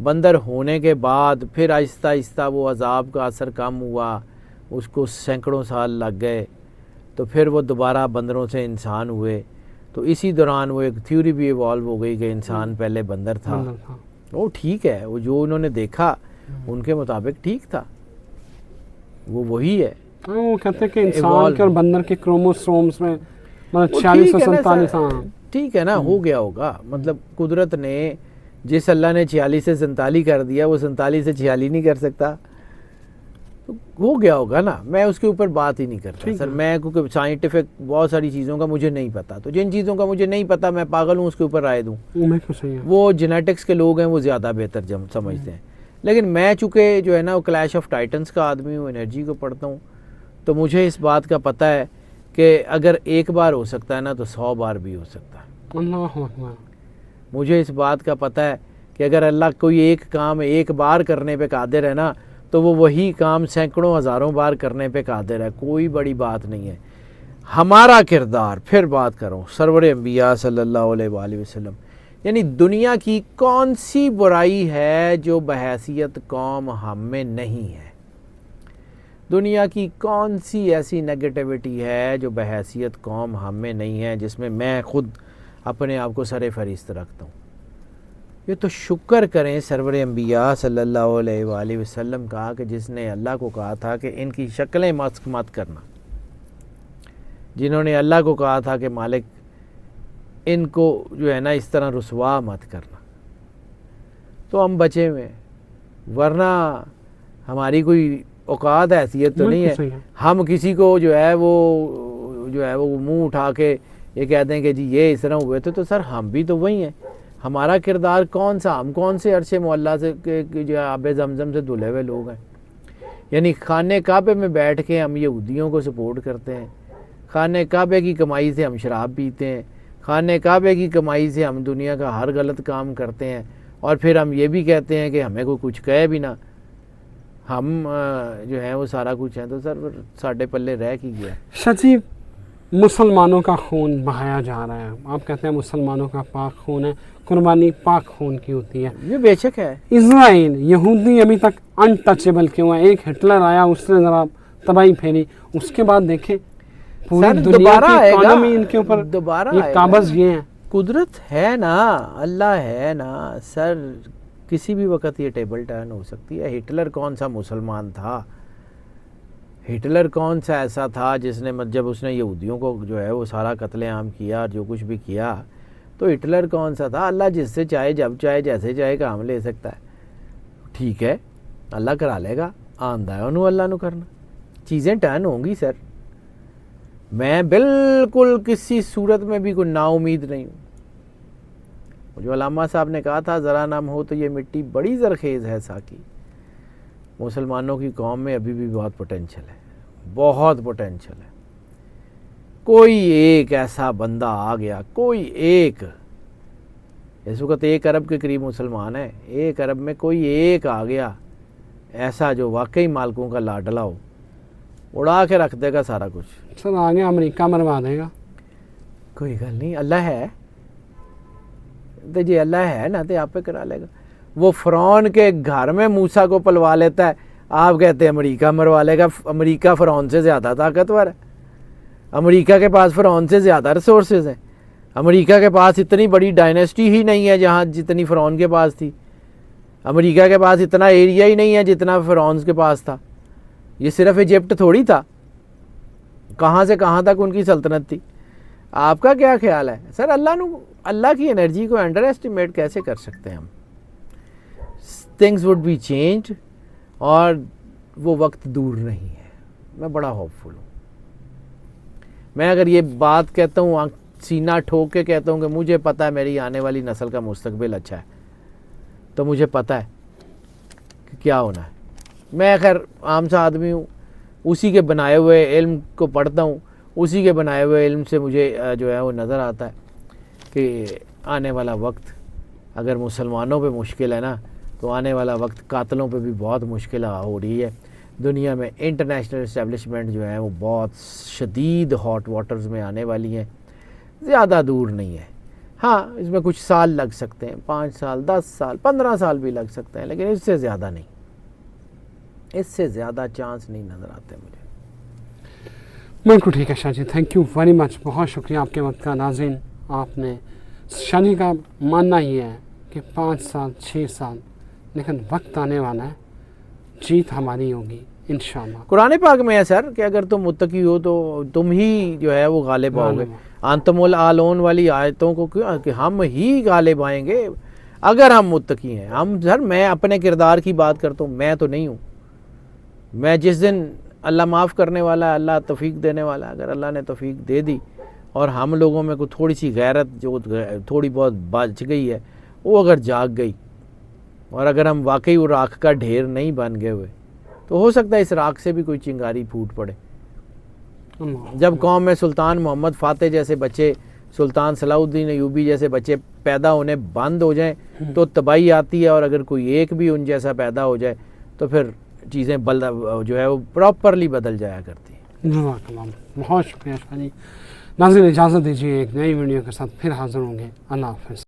بندر ہونے کے بعد پھر آہستہ آہستہ وہ عذاب کا اثر کم ہوا، اس کو سینکڑوں سال لگ گئے، تو پھر وہ دوبارہ بندروں سے انسان ہوئے. تو اسی دوران وہ ایک تھیوری بھی ایوالو ہو گئی کہ انسان پہلے بندر تھا. وہ ٹھیک ہے، وہ جو انہوں نے دیکھا ان کے مطابق ٹھیک تھا، وہ وہی ہے. وہ کہتے ہیں کہ انسان کے اور بندر کے کروموسومز میں 46 اور 47. ہاں ٹھیک ہے نا، ہو گیا ہوگا. مطلب قدرت نے جس اللہ نے 46 سے 47 کر دیا، وہ 47 سے 46 نہیں کر سکتا. تو ہو گیا ہوگا نا. میں اس کے اوپر بات ہی نہیں کرتا سر. میں کیونکہ سائنٹیفک بہت ساری چیزوں کا مجھے نہیں پتا، تو جن چیزوں کا مجھے نہیں پتا میں پاگل ہوں اس کے اوپر رائے دوں. وہ جینیٹکس کے لوگ ہیں، وہ زیادہ بہتر سمجھتے ہیں. لیکن میں چونکہ جو ہے نا وہ کلیش آف ٹائٹنس کا آدمی ہوں، انرجی کو پڑھتا ہوں، تو مجھے اس بات کا پتہ ہے کہ اگر ایک بار ہو سکتا ہے نا تو 100 بار بھی ہو سکتا ہے. اللہ اکبر. مجھے اس بات کا پتہ ہے کہ اگر اللہ کوئی ایک کام ایک بار کرنے پہ قادر ہے نا تو وہ وہی کام سینکڑوں ہزاروں بار کرنے پہ قادر ہے. کوئی بڑی بات نہیں ہے. ہمارا کردار، پھر بات کروں سرور انبیاء صلی اللہ علیہ وآلہ وسلم، یعنی دنیا کی کون سی برائی ہے جو بحیثیت قوم ہم میں نہیں ہے؟ دنیا کی کون سی ایسی نیگیٹیوٹی ہے جو بحیثیت قوم ہم میں نہیں ہے، جس میں میں خود اپنے آپ کو سر فہرست رکھتا ہوں؟ یہ تو شکر کریں سرور انبیاء صلی اللہ علیہ وآلہ وسلم کا کہ جس نے اللہ کو کہا تھا کہ ان کی شکلیں مسخ مت کرنا، جنہوں نے اللہ کو کہا تھا کہ مالک ان کو جو ہے نا اس طرح رسوا مت کرنا. تو ہم بچے ہوئے، ورنہ ہماری کوئی اوقات حیثیت تو نہیں ہے. ہم کسی کو جو ہے وہ منہ اٹھا کے یہ کہتے ہیں کہ جی یہ اس طرح ہوئے تھے، تو سر ہم بھی تو وہی ہیں. ہمارا کردار کون سا؟ ہم کون سے عرش معلیٰ سے جو آب زمزم سے دھلے ہوئے لوگ ہیں؟ یعنی خانہ کعبے میں بیٹھ کے ہم یہودیوں کو سپورٹ کرتے ہیں، خانہ کعبے کی کمائی سے ہم شراب پیتے ہیں، خانہ کعبے کی کمائی سے ہم دنیا کا ہر غلط کام کرتے ہیں، اور پھر ہم یہ بھی کہتے ہیں کہ ہمیں کوئی کچھ کہے بھی نہ، ہم جو ہیں وہ سارا کچھ ہیں. تو سر ساڈے پلے رہ کی گیا. شاہ مسلمانوں کا خون بہایا جا رہا ہے. آپ کہتے ہیں مسلمانوں کا پاک خون ہے، قربانی پاک خون کی ہوتی ہے. یہ بے شک ہے. اسرائیل یہودی ابھی تک انٹچیبل کیوں ہے؟ ایک ہٹلر آیا، اس نے ذرا تباہی پھیری، اس کے بعد دیکھیں پوری دنیا کی اکانومی ان کے اوپر یہ قابض یہ ہیں. قدرت ہے نا، اللہ ہے نا سر. کسی بھی وقت یہ ٹیبل ٹرن ہو سکتی ہے. ہٹلر کون سا مسلمان تھا؟ ہٹلر کون سا ایسا تھا جس نے جب اس نے یہودیوں کو جو ہے وہ سارا قتل عام کیا اور جو کچھ بھی کیا، تو ہٹلر کون سا تھا؟ اللہ جس سے چاہے جب چاہے جیسے چاہے کام لے سکتا ہے. ٹھیک ہے، اللہ کرا لے گا. آندہ ہے انہوں اللہ نو کرنا. چیزیں ٹرن ہوں گی سر. میں بالکل کسی صورت میں بھی کوئی نا امید نہیں ہوں. جو علامہ صاحب نے کہا تھا ذرا نام ہو تو یہ مٹی بڑی زرخیز ہے ساکی. مسلمانوں کی قوم میں ابھی بھی بہت پوٹینشل ہے، بہت پوٹینشل ہے. کوئی ایک ایسا بندہ آ گیا، کوئی ایک، اس وقت 1 ارب کے قریب مسلمان ہیں، 1 ارب میں کوئی ایک آ گیا ایسا جو واقعی مالکوں کا لاڈلا ہو، اڑا کے رکھ دے گا سارا کچھ. سر آگے امریکہ مروا دے گا. کوئی گل نہیں، اللہ ہے تو جی اللہ ہے نا تو آپ پہ کرا لے گا. وہ فرعون کے گھر میں موسیٰ کو پلوا لیتا ہے، آپ کہتے ہیں امریکہ مروا لے گا. امریکہ فرعون سے زیادہ طاقتور ہے. امریکہ کے پاس فرعون سے زیادہ ریسورسز ہیں. امریکہ کے پاس اتنی بڑی ڈائنیسٹی ہی نہیں ہے جہاں جتنی فرعون کے پاس تھی. امریکہ کے پاس اتنا ایریا ہی نہیں ہے جتنا فرعون کے پاس تھا. یہ صرف ایجپٹ تھوڑی تھا، کہاں سے کہاں تک ان کی سلطنت تھی. آپ کا کیا خیال ہے سر؟ اللہ کی انرجی کو انڈر ایسٹیمیٹ کیسے کر سکتے ہیں ہم؟ تھنگز وڈ بی چینج، اور وہ وقت دور نہیں ہے. میں بڑا ہوپ فل ہوں. میں اگر یہ بات کہتا ہوں، سینہ ٹھوک کے کہتا ہوں کہ مجھے پتہ ہے میری آنے والی نسل کا مستقبل اچھا ہے، تو مجھے پتہ ہے کہ کیا ہونا ہے. میں خیر عام سا آدمی ہوں، اسی کے بنائے ہوئے علم کو پڑھتا ہوں، اسی کے بنائے ہوئے علم سے مجھے جو ہے وہ نظر آتا ہے کہ آنے والا وقت اگر مسلمانوں پہ مشکل ہے نا تو آنے والا وقت قاتلوں پہ بھی بہت مشکل ہو رہی ہے. دنیا میں انٹرنیشنل اسٹیبلشمنٹ جو ہے وہ بہت شدید ہاٹ واٹرز میں آنے والی ہیں. زیادہ دور نہیں ہے. ہاں اس میں کچھ سال لگ سکتے ہیں، 5 سال 10 سال 15 سال بھی لگ سکتے ہیں، لیکن اس سے زیادہ نہیں، اس سے زیادہ چانس نہیں نظر آتے مجھے۔ بالکل ٹھیک ہے شاہ جی، تھینک یو ویری مچ، بہت شکریہ آپ کے وقت کا۔ ناظرین، آپ نے شاہ جی کا ماننا یہ ہے کہ 5 سال 6 سال، لیکن وقت آنے والا ہے، جیت ہماری ہوگی انشاءاللہ۔ قرآن پاک میں ہے سر کہ اگر تم متقی ہو تو تم ہی جو ہے وہ غالب آؤ گے۔ انتم العالون والی آیتوں کو کیوں کہ ہم ہی غالب آئیں گے اگر ہم متقی ہیں۔ ہم سر، میں اپنے کردار کی بات کرتا ہوں، میں تو نہیں ہوں، میں جس دن اللہ معاف کرنے والا ہے، اللہ توفیق دینے والا ہے، اگر اللہ نے توفیق دے دی اور ہم لوگوں میں کوئی تھوڑی سی غیرت جو تھوڑی بہت بچ گئی ہے وہ اگر جاگ گئی، اور اگر ہم واقعی وہ راکھ کا ڈھیر نہیں بن گئے ہوئے، تو ہو سکتا ہے اس راکھ سے بھی کوئی چنگاری پھوٹ پڑے۔ جب قوم میں سلطان محمد فاتح جیسے بچے، سلطان صلاح الدین ایوبی جیسے بچے پیدا ہونے بند ہو جائیں تو تباہی آتی ہے، اور اگر کوئی ایک بھی ان جیسا پیدا ہو جائے تو پھر چیزیں جو ہے وہ پراپرلی بدل جایا کرتی ہیں۔ جزاک اللہ، بہت شکریہ شاہ جی۔ ناظرین اجازت دیجیے، ایک نئی ویڈیو کے ساتھ پھر حاضر ہوں گے۔ اللہ حافظ۔